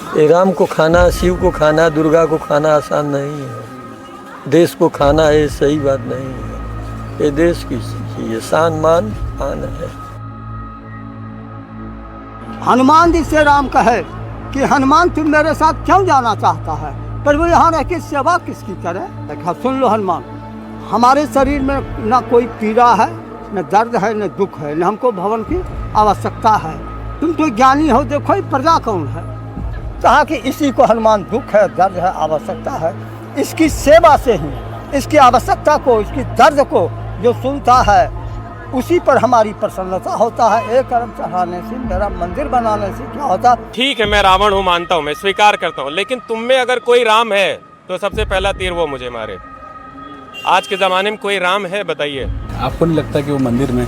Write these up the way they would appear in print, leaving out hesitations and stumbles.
ये राम को खाना, शिव को खाना, दुर्गा को खाना आसान नहीं है। देश को खाना है, सही बात नहीं है। ये देश की ये शान मान आन है। हनुमान जी से राम कहे कि हनुमान तुम मेरे साथ क्यों जाना चाहता है, पर वो यहाँ रह के सेवा किसकी करे। देखा, सुन लो हनुमान, हमारे शरीर में ना कोई पीड़ा है, न दर्द है, न दुख है, न हमको भवन की आवश्यकता है। तुम तो ज्ञानी हो, देखो ये प्रजा कौन है। कहा कि इसी को हनुमान दुख है, दर्द है, आवश्यकता है। इसकी सेवा से ही इसकी आवश्यकता को, इसकी दर्द को जो सुनता है उसी पर हमारी प्रसन्नता होता है। एक कर्म चढ़ाने से, मेरा मंदिर बनाने से क्या होता। ठीक है, मैं रावण हूँ, मानता हूँ, मैं स्वीकार करता हूँ, लेकिन तुम में अगर कोई राम है तो सबसे पहला तीर वो मुझे मारे। आज के ज़माने में कोई राम है, बताइए। आपको नहीं लगता कि वो मंदिर में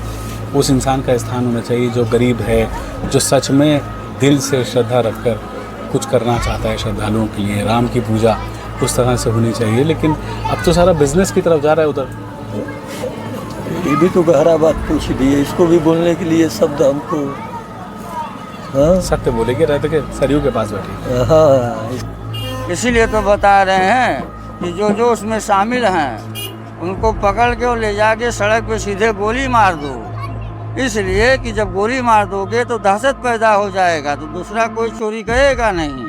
उस इंसान का स्थान होना चाहिए जो गरीब है, जो सच में दिल से श्रद्धा रखकर कुछ करना चाहता है श्रद्धालुओं के लिए। राम की पूजा उस तरह से होनी चाहिए, लेकिन अब तो सारा बिजनेस की तरफ जा रहा है उधर। ये भी तो गहरा बात पूछ दी है, इसको भी बोलने के लिए शब्द हमको। हाँ, सत्य बोले के रहते के सरयू के पास बैठे। हाँ, इसीलिए तो बता रहे हैं कि जो उसमें शामिल हैं उनको पकड़ के और ले जाके सड़क पे सीधे गोली मार दो। इसलिए कि जब गोली मार दोगे तो दहशत पैदा हो जाएगा, तो दूसरा कोई चोरी करेगा नहीं।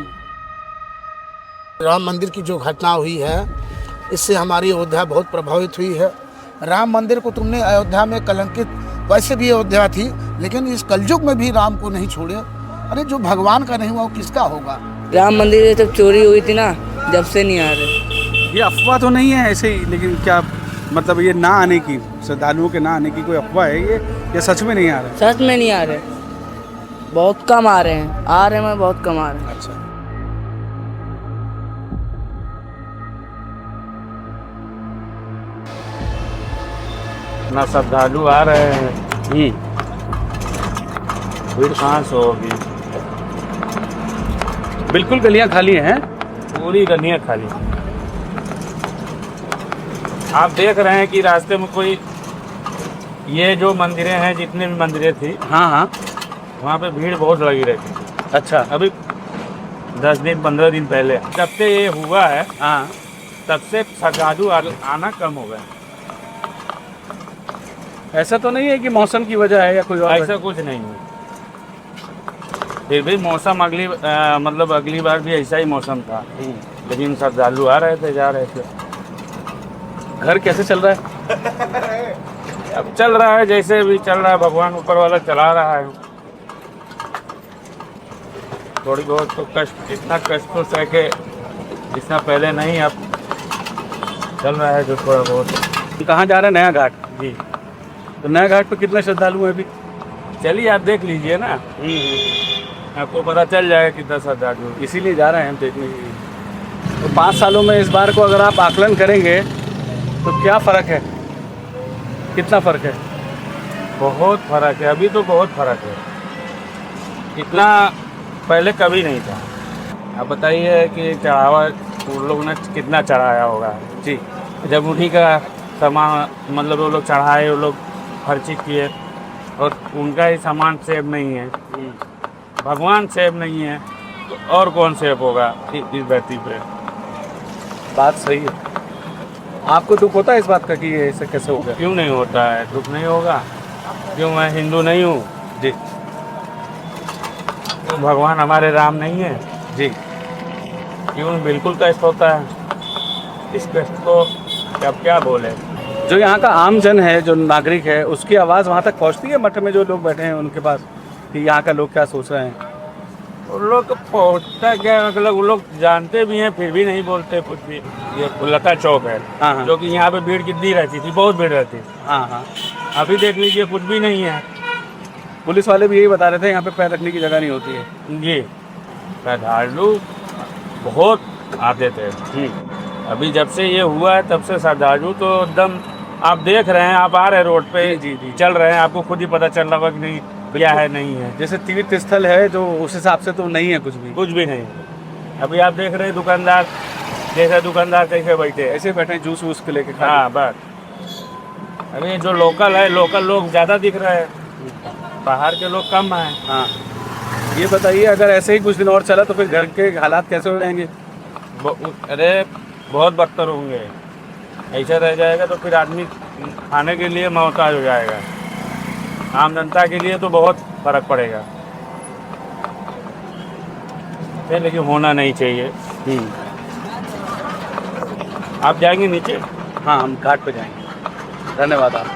राम मंदिर की जो घटना हुई है, इससे हमारी अयोध्या बहुत प्रभावित हुई है। राम मंदिर को तुमने अयोध्या में कलंकित, वैसे भी अयोध्या थी, लेकिन इस कलयुग में भी राम को नहीं छोड़े। अरे जो भगवान का नहीं हुआ वो किसका होगा। राम मंदिर में जब चोरी हुई थी ना, जब से नहीं आ रहे। ये अफवाह तो नहीं है ऐसे ही, लेकिन क्या मतलब ये ना आने की, श्रद्धालुओं के ना आने की कोई अफवाह है ये सच में नहीं आ रहे? सच में नहीं आ रहे, बहुत कम आ रहे हैं। आ रहे हैं, बहुत कम आ रहे हैं। अच्छा, ना श्रद्धालु आ रहे हैं, भीड़ कहाँ से होगी। बिल्कुल गलियां खाली हैं, पूरी गलियाँ खाली। आप देख रहे हैं कि रास्ते में कोई, ये जो मंदिरें हैं, जितने भी मंदिरें थी, हाँ, वहाँ पे भीड़ बहुत लगी रहती। अच्छा, अभी 10 दिन 15 दिन पहले जब से ये हुआ है, हाँ, तब से श्रद्धालु आना कम हो गया। ऐसा तो नहीं है कि मौसम की वजह है या कोई और ऐसा कुछ नहीं है। फिर भी मौसम मतलब अगली बार भी ऐसा ही मौसम था, लेकिन श्रद्धालु आ रहे थे, जा रहे थे। घर कैसे चल रहा है? अब चल रहा है जैसे भी चल रहा है, भगवान ऊपर वाला चला रहा है। थोड़ी बहुत तो कष्ट, इतना कष्ट तो सह के जितना पहले नहीं, अब चल रहा है जो थोड़ा बहुत। कहाँ जा रहे हैं? नया घाट। जी, तो नया घाट पे कितने श्रद्धालु हैं अभी? चलिए आप देख लीजिए ना, आपको पता चल जाएगा कितना श्रद्धालु। इसीलिए जा रहे हैं हम देखने के लिए। तो 5 सालों में इस बार को अगर आप आकलन करेंगे तो क्या फ़र्क है, कितना फ़र्क है? बहुत फर्क है, अभी तो बहुत फर्क है। इतना पहले कभी नहीं था। आप बताइए कि चढ़ावा उन लोगों ने कितना चढ़ाया होगा। जी, जब उन्हीं का सामान, मतलब वो लोग चढ़ाए, वो लोग खर्ची किए, और उनका ही सामान सेव नहीं है, भगवान सेव नहीं है, तो और कौन सेव होगा इस धरती पे। बात सही है। आपको दुख होता है इस बात का कि ये ऐसे कैसे हो गया? क्यों नहीं होता है, दुख नहीं होगा। क्यों, मैं हिंदू नहीं हूँ जी, क्यों भगवान हमारे राम नहीं है जी, क्यों, बिल्कुल कष्ट होता है। इस कष्ट को अब क्या बोले। जो यहाँ का आम जन है, जो नागरिक है, उसकी आवाज़ वहाँ तक पहुँचती है मठ में जो लोग बैठे हैं उनके पास, कि यहाँ का लोग क्या सोच रहे हैं? उन लोग पहुँचता क्या, मतलब वो लोग जानते भी हैं फिर भी नहीं बोलते कुछ भी। ये लता चौक है, हाँ, जो कि यहाँ पे भीड़ कितनी रहती थी, बहुत भीड़ रहती थी। हाँ, अभी देख लीजिए कुछ भी नहीं है। पुलिस वाले भी यही बता रहे थे यहाँ पे पैर रखने की जगह नहीं होती है। जी, श्रद्धालु बहुत आते थे। अभी जब से ये हुआ है तब से श्रद्धालु तो एकदम, आप देख रहे हैं, आप आ रहे हैं रोड पे, जी, चल रहे हैं, आपको खुद ही पता चल रहा है कि नहीं क्या है, नहीं है। जैसे तीर्थ स्थल है जो, उस हिसाब से तो नहीं है कुछ भी नहीं। अभी आप देख रहे हैं दुकानदार, जैसे दुकानदार कैसे बैठे, ऐसे बैठे हैं जूस वूस के लेके। हाँ, बस। अभी जो लोकल है, लोकल लोग ज़्यादा दिख रहे हैं, बाहर के लोग कम हैं। हाँ, ये बताइए, अगर ऐसे ही कुछ दिन और चला तो फिर घर के हालात कैसे हो जाएंगे? अरे बहुत बदतर होंगे। ऐसा रह जाएगा तो फिर आदमी खाने के लिए मोहताज हो जाएगा। आम जनता के लिए तो बहुत फर्क पड़ेगा। लेकिन होना नहीं चाहिए। आप जाएंगे नीचे? हाँ, हम घाट पे जाएंगे। धन्यवाद आप।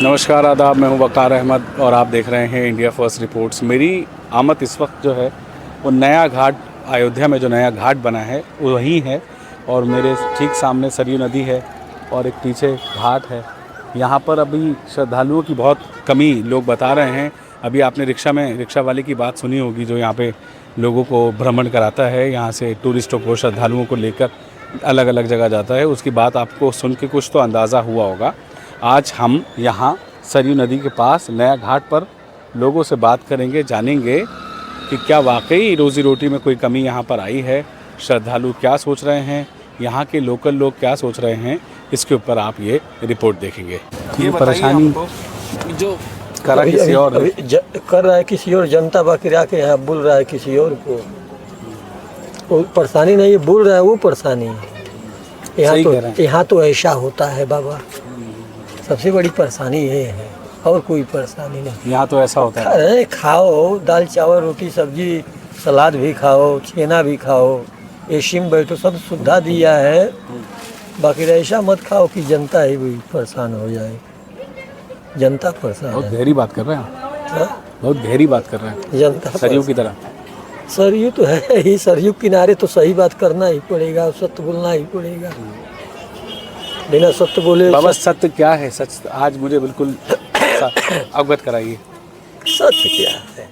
नमस्कार, आदाब। मैं हूं वकार अहमद और आप देख रहे हैं इंडिया फर्स्ट रिपोर्ट्स। मेरी आमद इस वक्त जो है वो नया घाट, अयोध्या में जो नया घाट बना है वो वहीं है और मेरे ठीक सामने सरयू नदी है और एक पीछे घाट है। यहाँ पर अभी श्रद्धालुओं की बहुत कमी लोग बता रहे हैं। अभी आपने रिक्शा वाले की बात सुनी होगी जो यहाँ पे लोगों को भ्रमण कराता है, यहाँ से टूरिस्टों को, श्रद्धालुओं को लेकर अलग अलग जगह जाता है। उसकी बात आपको सुन के कुछ तो अंदाज़ा हुआ होगा। आज हम यहाँ सरयू नदी के पास नया घाट पर लोगों से बात करेंगे, जानेंगे कि क्या वाकई रोज़ी रोटी में कोई कमी यहाँ पर आई है, श्रद्धालु क्या सोच रहे हैं, यहाँ के लोकल लोग क्या सोच रहे हैं, इसके ऊपर आप ये रिपोर्ट देखेंगे। ये परेशानी जो करा किसी और कर रहा है किसी और, जनता बाकी आके यहाँ बोल रहा है किसी और को। वो परेशानी नहीं है, बोल रहा है वो परेशानी है। यहाँ तो ऐसा होता है बाबा, सबसे बड़ी परेशानी ये है और कोई परेशानी नहीं। यहाँ तो ऐसा होता है। खाओ दाल चावल रोटी सब्जी सलाद भी खाओ, छेना भी खाओ, एसी में बैठो, सब सुविधा दिया है। बाकी ऐसा मत खाओ कि जनता ही भी परेशान हो जाए। जनता परेशान बहुत गहरी बात कर रहे हैं। बहुत गहरी बात कर रहे हैं, जनता सरयू की तरह। सरयू तो है ही, सरयू किनारे तो सही बात करना ही पड़ेगा, सत्य बोलना ही पड़ेगा। बिना सत्य बोले बाबा सत्य क्या है? सच आज मुझे बिल्कुल अवगत कराइए। सत्य क्या है?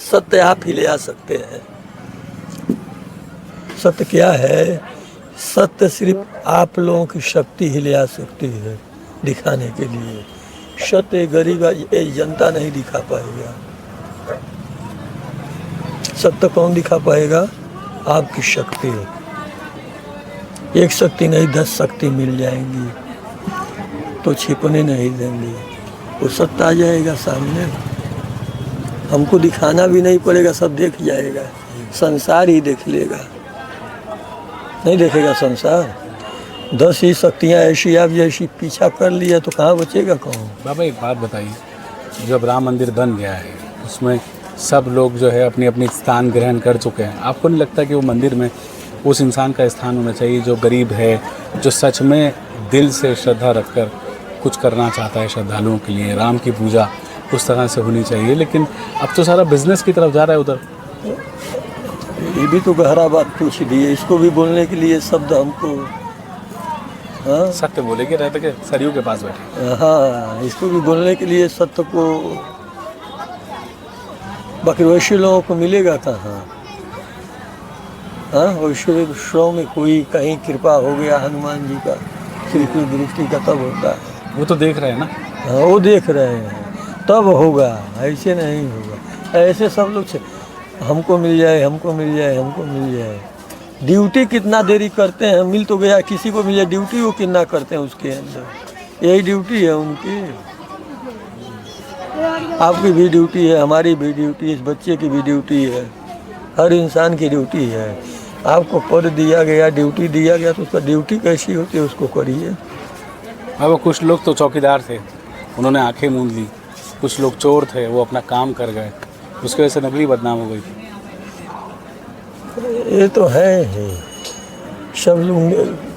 सत्य आप ही ले आ सकते हैं। सत्य क्या है? सत्य सिर्फ आप लोगों की शक्ति ही ले आ सकती है दिखाने के लिए। सत्य गरीब जनता नहीं दिखा पाएगा। सत्य कौन दिखा पाएगा? आपकी शक्ति। एक शक्ति नहीं 10 शक्ति मिल जाएंगी तो छिपने नहीं देंगे। वो सत्य आ जाएगा सामने, हमको दिखाना भी नहीं पड़ेगा, सब देख जाएगा। संसार ही देख लेगा, नहीं देखेगा संसार। 10 ही शक्तियाँ ऐसी आप जैसी पीछा कर लिया तो कहाँ बचेगा कौन? बाबा एक बात बताइए, जब राम मंदिर बन गया है उसमें सब लोग जो है अपनी अपनी स्थान ग्रहण कर चुके हैं, आपको नहीं लगता कि वो मंदिर में उस इंसान का स्थान होना चाहिए जो गरीब है, जो सच में दिल से श्रद्धा रखकर कुछ करना चाहता है श्रद्धालुओं के लिए? राम की पूजा उस तरह से होनी चाहिए, लेकिन अब तो सारा बिजनेस की तरफ जा रहा है उधर। ये भी तो गहरा बात पूछ दी है। इसको भी बोलने के लिए शब्द हमको, हाँ सत्य बोले के रहते के सरयू के पास बैठे। हाँ, इसको भी बोलने के लिए सत्य को, बाकी वैश्य लोगों को मिलेगा कहाँ? हाँ, वैश्य शो में कोई कहीं कृपा हो गया हनुमान जी का, सिर्फ दृष्टि का तब होता है। वो तो देख रहे हैं ना। हाँ, वो देख रहे हैं तब होगा, ऐसे नहीं होगा। ऐसे सब लोग हमको मिल जाए, हमको मिल जाए, हमको मिल जाए। ड्यूटी कितना देरी करते हैं, मिल तो गया किसी को मिल जाए, ड्यूटी वो कितना करते हैं उसके अंदर। यही ड्यूटी है उनकी। आपकी भी ड्यूटी है, हमारी भी ड्यूटी है, इस बच्चे की भी ड्यूटी है, हर इंसान की ड्यूटी है। आपको पद दिया गया, ड्यूटी दिया गया तो उसका ड्यूटी कैसी होती है उसको करिए। अब कुछ लोग तो चौकीदार थे, उन्होंने आंखें मूंद ली। कुछ लोग चोर थे, वो अपना काम कर गए, उसकी वजह से नगरी बदनाम हो गई थी। ये तो है ही, सब लोग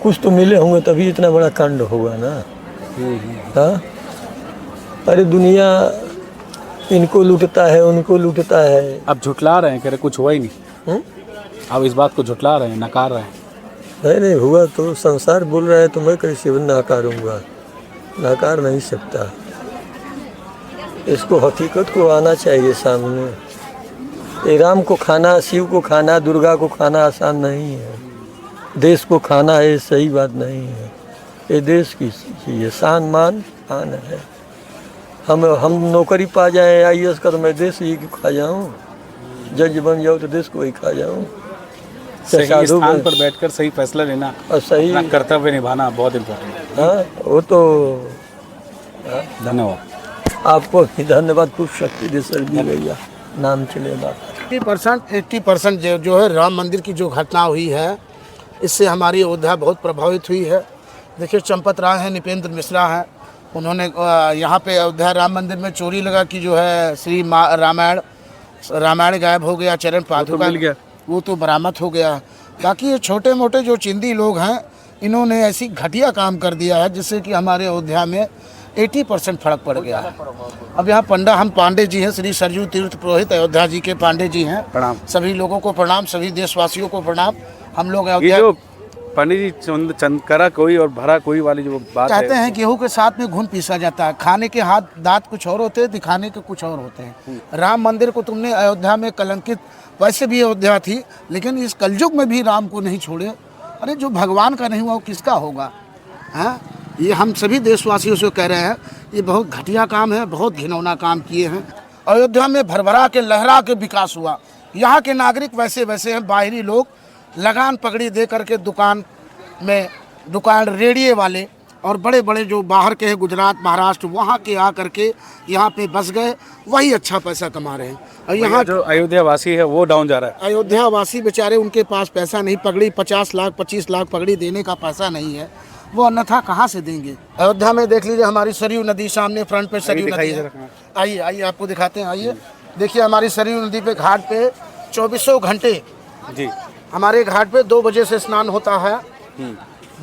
कुछ तो मिले होंगे तभी इतना बड़ा कांड होगा ना। हाँ, अरे दुनिया इनको लूटता है, उनको लूटता है। अब झुटला रहे हैं, कह रहे कुछ हुआ ही नहीं। अब इस बात को झुटला रहे हैं, नकार रहे हैं। नहीं हुआ तो संसार बोल रहा है तो मैं कैसे नकारूंगा? नकार नहीं सकता। इसको हकीकत को आना चाहिए सामने। ये राम को खाना, शिव को खाना, दुर्गा को खाना आसान नहीं है। देश को खाना है, सही बात नहीं है। ये देश की चीज़ है, शान मान आन है। हम नौकरी पा जाए IAS का तो मैं देश ही खा जाऊँ, जज बन जाऊँ तो देश को ही खा जाऊँ। सही स्थान पर बैठकर सही फैसला लेना और सही कर्तव्य निभाना बहुत इम्पोर्टेंट है। हाँ, वो तो धन्यवाद। आपको भी धन्यवाद, खूब शक्ति दे सर दी भैया, नाम चलेगा। 80% जो है राम मंदिर की जो घटना हुई है, इससे हमारी अयोध्या बहुत प्रभावित हुई है। देखिए चंपत राय हैं, नृपेंद्र मिश्रा हैं, उन्होंने यहाँ पे अयोध्या राम मंदिर में चोरी लगा कि जो है श्री रामायण गायब हो गया, चरण पादुका मिल गया, वो तो बरामद हो गया। बाकी ये छोटे मोटे जो चिंदी लोग हैं, इन्होंने ऐसी घटिया काम कर दिया है जिससे कि हमारे अयोध्या में 80% फर्क पड़ गया है। अब यहाँ हम पांडे जी हैं, श्री सरयू तीर्थ पुरोहित अयोध्या जी के पांडे जी हैं। प्रणाम। सभी लोगों को प्रणाम, सभी देशवासियों को प्रणाम। हम लोग ये अयोध्या जो पंडित जी चंदकरा कोई और भरा कोई वाली जो बात कहते है, हैं गेहूं के साथ में घुन पीसा जाता है। खाने के हाथ दांत कुछ और होते हैं, दिखाने के कुछ और होते हैं। राम मंदिर को तुमने अयोध्या में कलंकित, वैसे भी अयोध्या थी, लेकिन इस कलयुग में भी राम को नहीं छोड़े। अरे जो भगवान का नहीं हुआ वो किसका होगा? हाँ, ये हम सभी देशवासियों से कह रहे हैं, ये बहुत घटिया काम है, बहुत घिनौना काम किए हैं। अयोध्या में भरभरा के लहरा के विकास हुआ। यहाँ के नागरिक वैसे वैसे हैं, बाहरी लोग लगान पकड़ी दे करके दुकान रेडिये वाले और बड़े बड़े जो बाहर के हैं, गुजरात महाराष्ट्र, वहाँ के आ करके यहाँ पे बस गए, वही अच्छा पैसा कमा रहे हैं। और यहाँ जो अयोध्या वासी है वो डाउन जा रहा है। अयोध्या वासी बेचारे, उनके पास पैसा नहीं, पगड़ी 50 लाख 25 लाख पगड़ी देने का पैसा नहीं है, वो अन्यथा कहाँ से देंगे? अयोध्या में देख लीजिए, हमारी सरयू नदी सामने फ्रंट पे सरयू नदी है। आइए आइए आपको दिखाते हैं, आइए देखिए हमारी सरयू नदी पे घाट पे 24 घंटे जी हमारे घाट पे 2 बजे से स्नान होता है।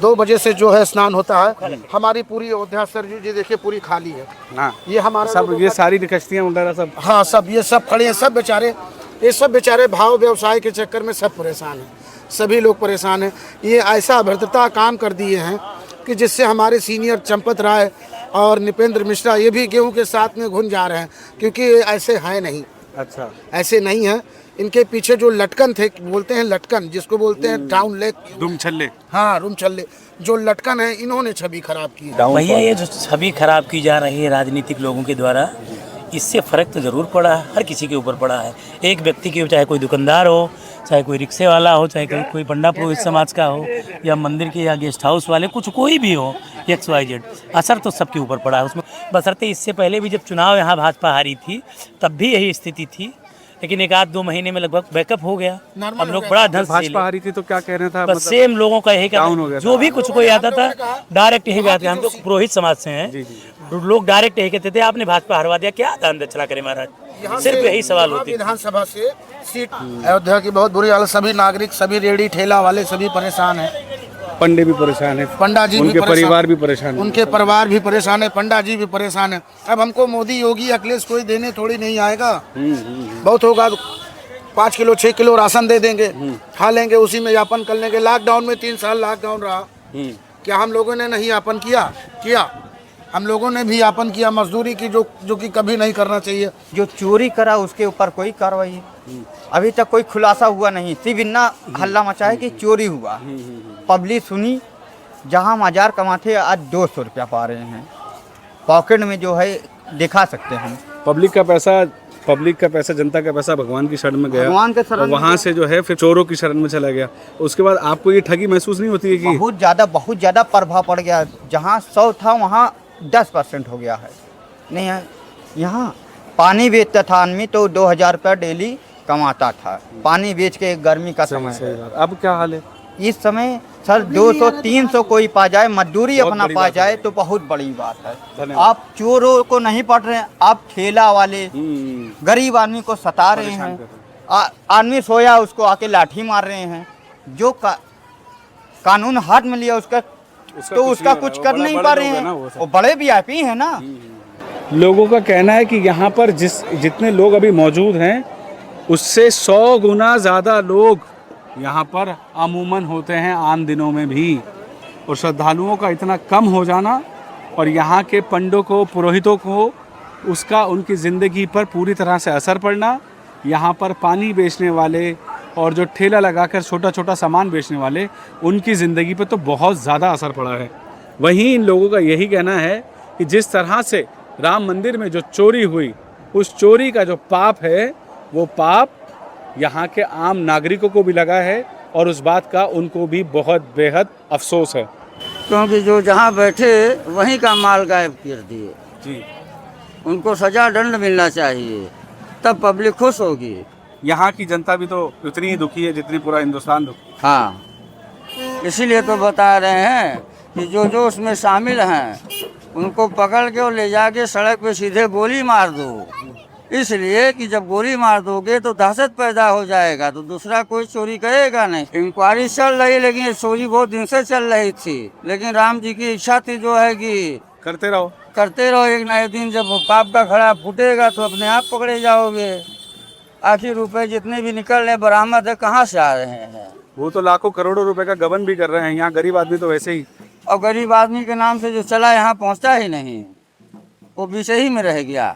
2 बजे से जो है स्नान होता है। हमारी पूरी अयोध्या सरयू जी देखिए पूरी खाली है। हाँ, ये हमारा सब ये सारी कश्तियाँ वगैरह सब, हाँ सब ये सब खड़े हैं, सब बेचारे, ये सब बेचारे भाव व्यवसाय के चक्कर में सब परेशान हैं, सभी लोग परेशान हैं। ये ऐसा अभद्रता काम कर दिए हैं कि जिससे हमारे सीनियर चंपत राय और नृपेंद्र मिश्रा ये भी गेहूं के साथ में घुन जा रहे हैं, क्योंकि ऐसे हैं नहीं। अच्छा, ऐसे नहीं है। इनके पीछे जो लटकन थे, बोलते हैं लटकन, जिसको बोलते हैं डाउन लेग, दुम छल्ले, हाँ रूम छल्ले, जो लटकन है, इन्होंने छवि खराब की है। भैया ये जो छवि खराब की जा रही है राजनीतिक लोगों के द्वारा, इससे फ़र्क तो ज़रूर पड़ा है, हर किसी के ऊपर पड़ा है। एक व्यक्ति के, चाहे कोई दुकानदार हो, चाहे कोई रिक्शे वाला हो, चाहे कोई पंडा पुरोहित समाज का हो, या मंदिर के या गेस्ट हाउस वाले, कुछ कोई भी हो, XYZ, असर तो सबके ऊपर पड़ा है उसमें। बशर्ते इससे पहले भी जब चुनाव यहाँ भाजपा हारी थी, तब भी यही स्थिति थी, लेकिन 1-2 महीने में लगभग बैकअप हो गया। हम लोग बड़ा ढंग से, भाजपा हारी थी तो क्या कह रहे था, बस सेम लोगों का यही कहना, जो भी कुछ कोई आता था डायरेक्ट यही बात है। हम लोग पुरोहित समाज से हैं, लोग डायरेक्ट यही कहते थे, आपने भाजपा हरवा दिया, क्या दान दक्षिणा करे महाराज, सिर्फ यही सवाल होती है। विधानसभा से सीट अयोध्या की बहुत बुरी हालत, सभी नागरिक, सभी रेडी ठेला वाले सभी परेशान हैं। पंडे भी परेशान है, पंडा जी उनके भी परिवार भी परेशान है, उनके परिवार भी परेशान है, पंडा जी भी परेशान है। अब हमको मोदी योगी अखिलेश कोई देने थोड़ी नहीं आएगा, बहुत होगा 5 किलो 6 किलो राशन दे देंगे, खा लेंगे, उसी में यापन कर लेंगे। लॉकडाउन में 3 साल लॉकडाउन रहा, क्या हम लोगों ने नहीं यापन किया? हम लोगों ने भी यापन किया, मजदूरी की, जो कि कभी नहीं करना चाहिए। जो चोरी करा उसके ऊपर कोई कार्रवाई अभी तक कोई खुलासा हुआ नहीं, सिर्फ इतना हल्ला मचा है कि चोरी हुआ। पब्लिक सुनी, जहां हम 1000 कमाते आज 200 रुपया पा रहे हैं पॉकेट में, जो है दिखा सकते हैं। पब्लिक का पैसा, जनता का पैसा भगवान की शरण में गया, भगवान के शरण में वहाँ से जो है फिर चोरों की शरण में चला गया। उसके बाद आपको ये ठगी महसूस नहीं होती है कि बहुत ज़्यादा प्रभाव पड़ गया? जहाँ 100 था वहाँ 10% हो गया है। नहीं है, यहाँ पानी बेचता था आदमी तो 2000 रुपया डेली कमाता था, पानी बेच के। गर्मी का समय है, अब क्या हाल है इस समय सर 200-300 कोई पा जाए, मजदूरी अपना पा जाए तो बहुत बड़ी बात है। आप चोरों को नहीं पढ़ रहे हैं, आप ठेला वाले गरीब आदमी को सता रहे हैं। आदमी सोया उसको आके लाठी मार रहे हैं। जो कानून हाथ में लिया उसका कुछ कर नहीं पा रहे हैं। वो बड़े VIP हैं ना। लोगों का कहना है कि यहाँ पर जितने लोग अभी मौजूद हैं उससे 100 गुना ज़्यादा लोग यहाँ पर अमूमन होते हैं आम दिनों में भी। और श्रद्धालुओं का इतना कम हो जाना और यहाँ के पंडों को, पुरोहितों को उसका उनकी ज़िंदगी पर पूरी तरह से असर पड़ना, यहाँ पर पानी बेचने वाले और जो ठेला लगाकर छोटा छोटा सामान बेचने वाले, उनकी ज़िंदगी पर तो बहुत ज़्यादा असर पड़ा है। वहीं इन लोगों का यही कहना है कि जिस तरह से राम मंदिर में जो चोरी हुई, उस चोरी का जो पाप है, वो पाप यहाँ के आम नागरिकों को भी लगा है और उस बात का उनको भी बहुत बेहद अफसोस है। क्योंकि जो जहाँ बैठे वहीं का माल गायब कर दिए। जी, उनको सजा दंड मिलना चाहिए, तब पब्लिक खुश होगी। यहाँ की जनता भी तो उतनी ही दुखी है जितनी पूरा हिंदुस्तान दुखी। हाँ, इसीलिए तो बता रहे हैं कि जो उसमें शामिल हैं उनको पकड़ के और ले जाके सड़क पे सीधे गोली मार दो। इसलिए कि जब गोली मार दोगे तो दहशत पैदा हो जाएगा, तो दूसरा कोई चोरी करेगा नहीं। इंक्वायरी चल रही, लेकिन ये चोरी बहुत दिन से चल रही थी, लेकिन राम जी की इच्छा थी जो है कि करते रहो। एक ना एक दिन जब पाप का खड़ा फूटेगा तो अपने आप पकड़े जाओगे। आखिर रुपए जितने भी निकल रहे बरामद है, कहाँ से आ रहे हैं? वो तो लाखों करोड़ों रुपए का गबन भी कर रहे हैं, यहाँ गरीब आदमी तो वैसे ही। और गरीब आदमी के नाम से जो चला यहाँ पहुँचता ही नहीं, वो विषय ही में रह गया।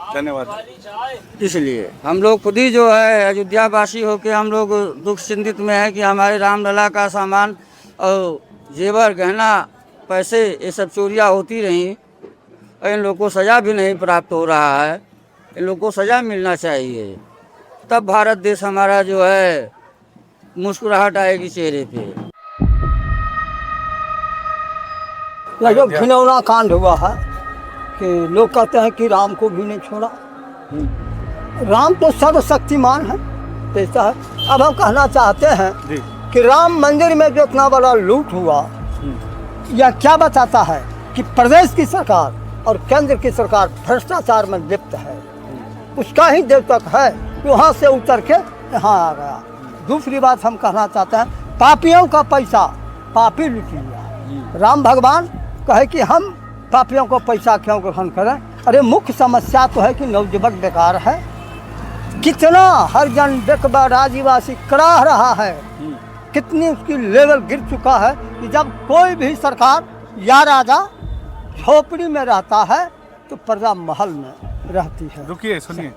धन्यवाद। इसलिए हम लोग खुद ही जो है अयोध्या वासी होकर हम लोग दुख चिंतित में है कि हमारे रामलला का सामान और जेवर गहना पैसे ये सब चोरियाँ होती रहीं और इन लोगों को सज़ा भी नहीं प्राप्त हो रहा है। इन लोगों को सज़ा मिलना चाहिए, तब भारत देश हमारा जो है मुस्कुराहट आएगी चेहरे पे। यह जो घिनौना कांड हुआ है कि लोग कहते हैं कि राम को भी नहीं छोड़ा। राम तो सर्वशक्तिमान है, ऐसा है। अब हम कहना चाहते हैं कि राम मंदिर में जो इतना बड़ा लूट हुआ, यह क्या बताता है कि प्रदेश की सरकार और केंद्र की सरकार भ्रष्टाचार में लिप्त है। उसका ही द्योतक है कि वहाँ से उतर के यहाँ आ गया। दूसरी बात हम कहना चाहते हैं, पापियों का पैसा पापी लूट लिया। राम भगवान कहे कि हम पापियों को पैसा क्यों ग्रहण करें? अरे मुख्य समस्या तो है कि नवयुवक बेकार है। कितना हर जन बेकबार आदिवासी कराह रहा है, कितनी उसकी लेवल गिर चुका है कि जब कोई भी सरकार या राजा झोपड़ी में रहता है तो प्रजा महल में रहती है। रुकिए, सुनिए,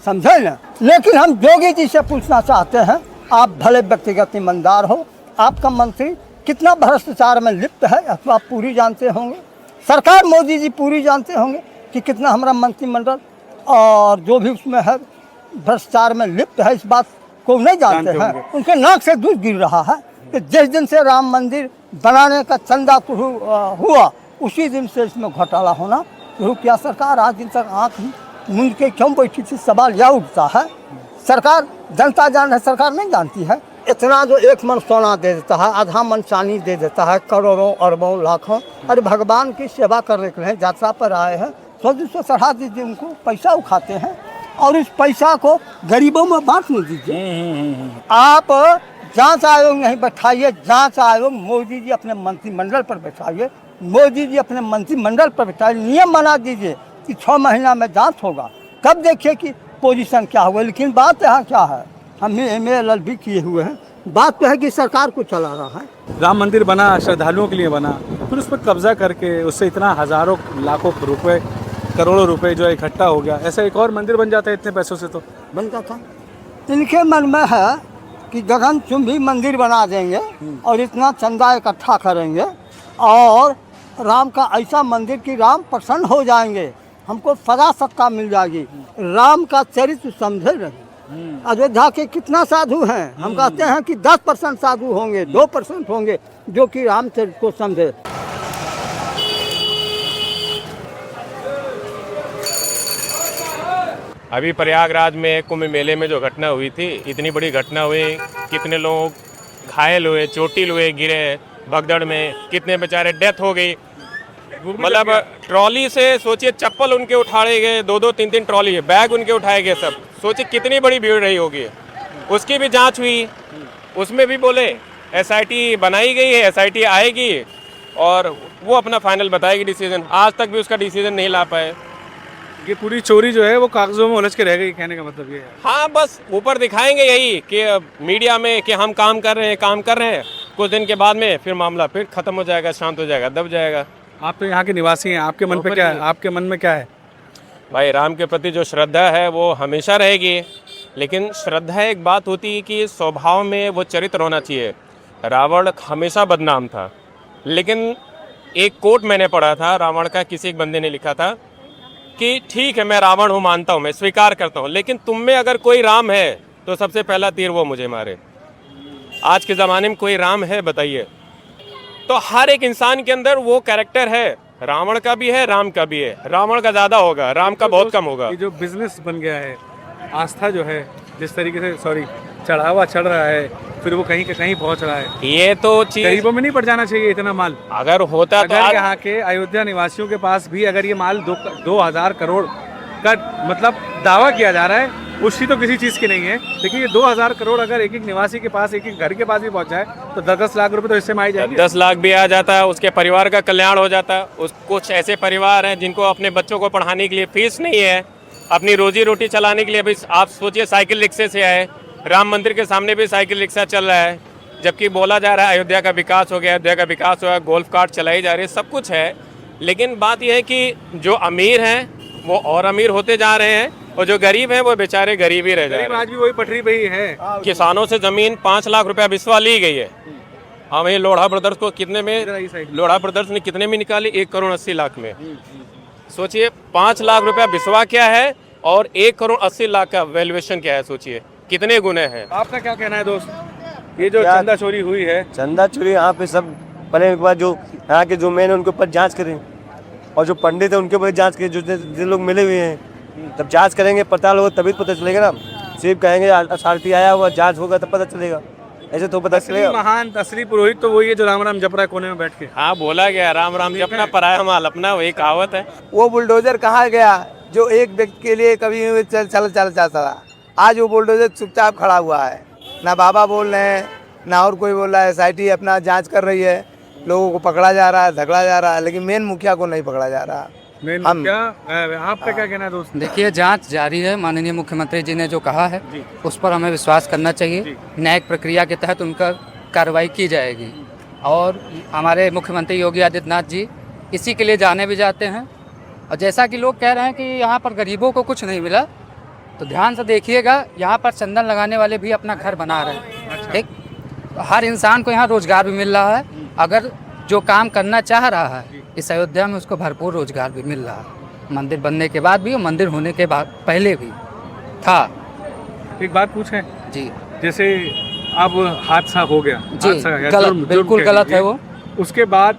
समझे ना। लेकिन हम योगी जी से पूछना चाहते हैं, आप भले व्यक्तिगत ईमानदार हो, आपका मंत्री कितना भ्रष्टाचार में लिप्त है तो आप पूरी जानते होंगे। सरकार मोदी जी पूरी जानते होंगे कि कितना हमारा मंत्रिमंडल और जो भी उसमें है भ्रष्टाचार में लिप्त है। इस बात को नहीं जानते हैं। उनके नाक से दूध गिर रहा है कि जिस दिन से राम मंदिर बनाने का चंदा हुआ उसी दिन से इसमें घोटाला होना शुरू किया। सरकार आज दिन तक आँख मूंद के क्यों बैठी थी, सवाल यह उठता है। सरकार जनता जान है, सरकार नहीं जानती है। इतना जो एक मन सोना दे देता है, आधा मन चांदी दे देता है, करोड़ों अरबों लाखों। अरे भगवान की सेवा करने के लिए यात्रा पर आए हैं, 100-200 चढ़ा दीजिए उनको। पैसा उठाते हैं और इस पैसा को गरीबों में बांट नहीं दीजिए। आप जांच आयोग नहीं बैठाइए, जांच आयोग मोदी जी अपने मंत्रिमंडल पर बैठाइए, मोदी जी अपने मंत्रिमंडल पर बैठाइए। नियम बना दीजिए कि 6 महीना में जांच होगा, तब देखिए कि पोजीशन क्या हुआ। लेकिन बात यहाँ क्या है, हमने MA भी किए हुए हैं, बात तो है कि सरकार को चला रहा है। राम मंदिर बना, श्रद्धालुओं के लिए बना, फिर उस पर कब्जा करके उससे इतना हजारों लाखों रुपए करोड़ों रुपए जो इकट्ठा हो गया, ऐसा एक और मंदिर बन जाता है इतने पैसों से तो बनता था। इनके मन में है कि गगनचुंबी मंदिर बना देंगे और इतना चंदा इकट्ठा करेंगे और राम का ऐसा मंदिर कि राम प्रसन्न हो जाएंगे, हमको सदा सत्ता मिल जाएगी। राम का चरित्र समझे नहीं। अयोध्या के कितना साधु हैं, हम कहते हैं कि 10% साधु होंगे, 2% होंगे जो कि रामचरित्र को समझे। अभी प्रयागराज में कुंभ मेले में जो घटना हुई थी, इतनी बड़ी घटना हुई, कितने लोग घायल हुए, चोटिल हुए, गिरे भगदड़ में, कितने बेचारे डेथ हो गई। मतलब ट्रॉली से सोचिए, चप्पल उनके उठाए गए, 2-2, 3-3 ट्रॉली, बैग उनके उठाए गए सब। सोचिए कितनी बड़ी भीड़ रही होगी। उसकी भी जांच हुई, उसमें भी बोले SIT बनाई गई है, SIT आएगी और वो अपना फाइनल बताएगी डिसीजन। आज तक भी उसका डिसीजन नहीं ला पाए। ये पूरी चोरी जो है वो कागजों में उलझ के रह गई, कहने का मतलब ये है। हाँ, बस ऊपर दिखाएंगे यही कि मीडिया में कि हम काम कर रहे हैं। कुछ दिन के बाद में फिर मामला फिर खत्म हो जाएगा, शांत हो जाएगा, दब जाएगा। आप तो यहाँ के निवासी हैं, आपके मन पे क्या है? आपके मन में क्या है? भाई, राम के प्रति जो श्रद्धा है वो हमेशा रहेगी, लेकिन श्रद्धा एक बात होती है कि स्वभाव में वो चरित्र होना चाहिए। रावण हमेशा बदनाम था, लेकिन एक कोट मैंने पढ़ा था रावण का, किसी एक बंदे ने लिखा था कि ठीक है, मैं रावण हूँ, मानता हूँ, मैं स्वीकार करता हूँ, लेकिन तुम में अगर कोई राम है तो सबसे पहला तीर वो मुझे मारे। आज के ज़माने में कोई राम है बताइए? तो हर एक इंसान के अंदर वो कैरेक्टर है। रावण का भी है, राम का भी है। रावण का ज़्यादा होगा, राम का बहुत कम होगा। ये जो बिजनेस बन गया है, आस्था जो है जिस तरीके से चढ़ावा चढ़ रहा है, फिर वो कहीं के कहीं पहुंच रहा है। ये तो चीज गरीबों में नहीं पड़ जाना चाहिए इतना माल। अगर होता तो अगर यहाँ के अयोध्या निवासियों के पास भी अगर ये माल 2000 करोड़ का मतलब दावा किया जा रहा है, उसकी तो किसी चीज़ की नहीं है, लेकिन ये 2000 करोड़ अगर एक एक निवासी के पास, एक एक घर के पास भी पहुंच जाए तो 10-10 लाख रुपए तो इससे में आ जाएंगे। 10 लाख भी आ जाता है, उसके परिवार का कल्याण हो जाता है। कुछ ऐसे परिवार हैं जिनको अपने बच्चों को पढ़ाने के लिए फीस नहीं है, अपनी रोजी रोटी चलाने के लिए भी आप सोचिए साइकिल रिक्शे से आए। राम मंदिर के सामने भी साइकिल रिक्शा चल रहा है, जबकि बोला जा रहा है अयोध्या का विकास हो गया, अयोध्या का विकास हुआ, गोल्फ कार्ट चलाई जा रही है, सब कुछ है। लेकिन बात यह है कि जो अमीर हैं वो और अमीर होते जा रहे हैं और जो गरीब हैं वो बेचारे गरीब ही रह जा रहे हैं। आज भी वही पटरी पे ही है। किसानों से जमीन 5 लाख रुपया बिस्वा ली गई है। हाँ, ये लोढ़ा ब्रदर्स को कितने में, लोढ़ा ब्रदर्स ने कितने में निकाली? 1 करोड़ 80 लाख में। सोचिए 5 लाख रुपया बिस्वा क्या है और 1 करोड़ 80 लाख का वैल्यूएशन क्या है, सोचिए कितने गुने हैं। आपका क्या कहना है दोस्त, ये जो चंदा चोरी हुई है? चंदा चोरी यहाँ पे सब पहले एक बार जो यहाँ के जो मेन है उनके ऊपर जांच करें, और जो पंडित है उनके ऊपर जांच करें, जिन लोग मिले हुए हैं। तब जांच करेंगे, पड़ताल होगा तभी पता चलेगा ना। सिर्फ कहेंगे अथॉरिटी आया हुआ, जांच होगा तब पता चलेगा, ऐसे तो पता चलेगा। महान असली पुरोहित तो वही है जो राम राम जप रहा है कोने में बैठ के। हाँ, बोला गया राम राम जपना, पराया माल अपना, वही कहावत है। वो बुलडोजर कहाँ गया जो एक व्यक्ति के लिए कभी चल जाता था? आज वो बुलडोजर चुपचाप खड़ा हुआ है, ना बाबा बोल रहे हैं ना और कोई बोल रहा है। SIT अपना जांच कर रही है, लोगों को पकड़ा जा रहा है, झगड़ा जा रहा है, लेकिन मेन मुखिया को नहीं पकड़ा जा रहा। आपका क्या कहना है दोस्त? देखिए, जांच जारी है। माननीय मुख्यमंत्री जी ने जो कहा है उस पर हमें विश्वास करना चाहिए। न्यायिक प्रक्रिया के तहत उनका कार्रवाई की जाएगी, और हमारे मुख्यमंत्री योगी आदित्यनाथ जी इसी के लिए जाने भी जाते हैं। और जैसा कि लोग कह रहे हैं कि यहाँ पर गरीबों को कुछ नहीं मिला, तो ध्यान से देखिएगा, यहाँ पर चंदन लगाने वाले भी अपना घर बना रहे हैं। ठीक, हर इंसान को यहाँ रोजगार भी मिल रहा है। अगर जो काम करना चाह रहा है इस अयोध्या में, उसको भरपूर रोजगार भी मिल रहा है। मंदिर बनने के बाद भी और मंदिर होने के बाद पहले भी था। एक बात पूछें जी, जैसे अब हादसा हो गया जी, गलत, बिल्कुल गलत है वो। उसके बाद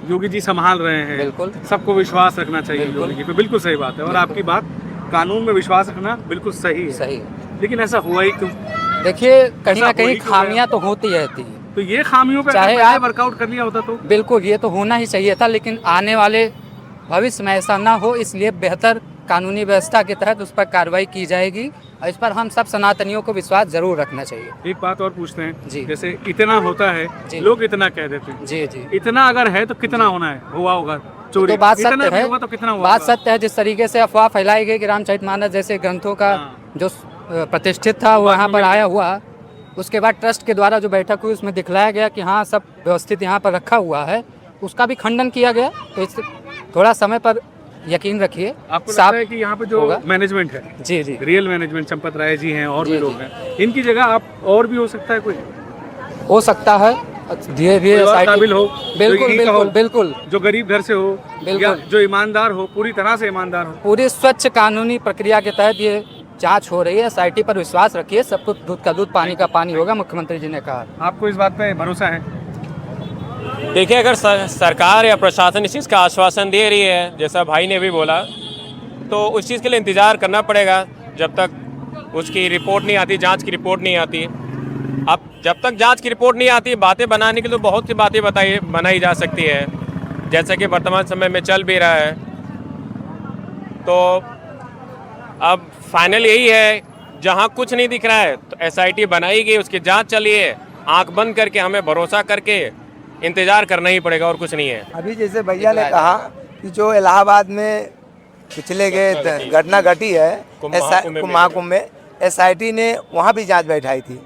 योगी जी संभाल रहे हैं, बिल्कुल सबको विश्वास रखना चाहिए योगी जी पे, बिल्कुल सही बात है। और आपकी बात, कानून में विश्वास रखना बिल्कुल सही है, सही। लेकिन ऐसा हुआ ही क्यों? देखिए, कहीं ना कहीं खामियां तो होती रहती है। तो ये खामियों पे चाहे आप वर्कआउट कर लिया होता तो बिल्कुल ये तो होना ही चाहिए था, लेकिन आने वाले भविष्य में ऐसा ना हो, इसलिए बेहतर कानूनी व्यवस्था के तहत उस पर कार्रवाई की जाएगी। और इस पर हम सब सनातनियों को विश्वास जरूर रखना चाहिए। एक बात और पूछते हैं जी, जैसे इतना होता है, लोग इतना कह देते हैं, जी जी, इतना अगर है तो कितना होना है, हुआ होगा चोरी? तो बात सत्य है, तो कितना हुआ? बात सत्य है। जिस तरीके से अफवाह फैलाई गई कि रामचरितमानस जैसे ग्रंथों का जो प्रतिष्ठित था वो यहाँ पर आया हुआ, उसके बाद ट्रस्ट के द्वारा जो बैठक हुई उसमें दिखलाया गया कि हाँ सब व्यवस्थित यहाँ पर रखा हुआ है, उसका भी खंडन किया गया। तो इससे थोड़ा समय पर यकीन रखिए। आपको लगता है कि यहाँ पे जो मैनेजमेंट है, जी जी, रियल मैनेजमेंट, चंपत राय जी हैं और भी लोग हैं, इनकी जगह आप और भी हो सकता है, कोई हो सकता है धीरे धीरे काबिल हो, बिल्कुल बिल्कुल बिल्कुल, जो गरीब घर से हो, या जो ईमानदार हो, पूरी तरह से ईमानदार हो। पूरी स्वच्छ कानूनी प्रक्रिया के तहत ये जांच हो रही है। SIT पर विश्वास रखिए, सब कुछ दूध का दूध पानी का पानी होगा, मुख्यमंत्री जी ने कहा। आपको इस बात पे भरोसा है? देखिए, अगर सरकार या प्रशासन इस चीज़ का आश्वासन दे रही है, जैसा भाई ने भी बोला, तो उस चीज़ के लिए इंतज़ार करना पड़ेगा जब तक उसकी रिपोर्ट नहीं आती, जांच की रिपोर्ट नहीं आती। अब जब तक जांच की रिपोर्ट नहीं आती, बातें बनाने के लिए बहुत सी बातें बनाई जा सकती है, जैसा कि वर्तमान समय में चल भी रहा है। तो अब फाइनल यही है, जहां कुछ नहीं दिख रहा है तो SIT बनाई गई, उसकी जांच चली है, आंख बंद करके हमें भरोसा करके इंतजार करना ही पड़ेगा, और कुछ नहीं है। अभी जैसे भैया ने कहा कि जो इलाहाबाद में पिछले गए घटना घटी है महाकुंभ में, SIT ने वहाँ भी जांच बैठाई थी,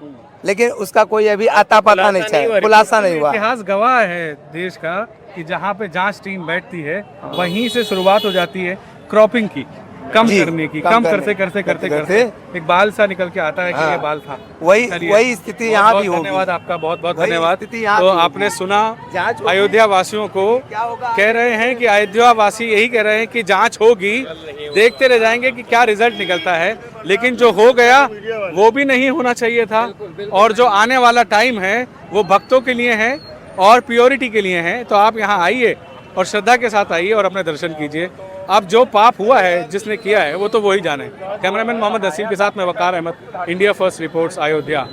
लेकिन उसका कोई अभी आता पता नहीं चला, खुलासा नहीं हुआ। इतिहास गवाह है देश का कि जहाँ पे जांच टीम बैठती है वहीं से शुरुआत हो जाती है क्रॉपिंग की, कम करने की, कम करते एक बाल सा निकल के आता है कि ये बाल था। वही स्थिति यहाँ भी होगी। धन्यवाद आपका, बहुत बहुत धन्यवाद। तो आपने सुना, अयोध्या वासियों को कह रहे हैं कि अयोध्या वासी यही कह रहे हैं कि जांच होगी, देखते रह जाएंगे कि क्या रिजल्ट निकलता है, लेकिन जो हो गया वो भी नहीं होना चाहिए था। और जो आने वाला टाइम है वो भक्तों के लिए है और प्योरिटी के लिए है। तो आप यहाँ आइए और श्रद्धा के साथ आइए और अपने दर्शन कीजिए। अब जो पाप हुआ है, जिसने किया है, वो तो वही जाने। कैमरामैन मोहम्मद नसीम के साथ मैं Waqar Ahmed, India first reports, Ayodhya.